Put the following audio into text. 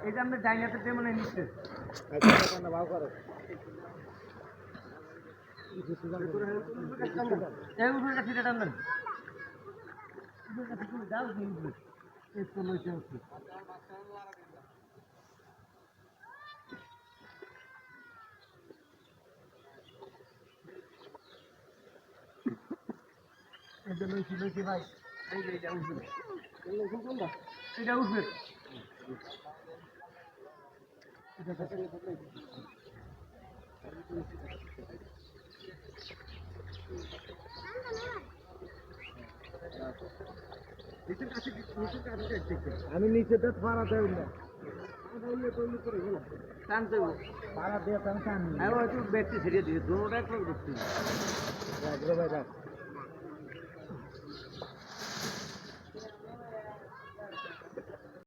এই যে আমরা ডাইনাতে তেমন নিচ্ছে ভাও করে ভাই এটা উঠবে আমি নিচে তো ভাড়া দেব না টানতে ভাড়া দিয়ে টান হয়তো ব্যক্তি ছেড়ে দিয়ে দুটোটাই করতে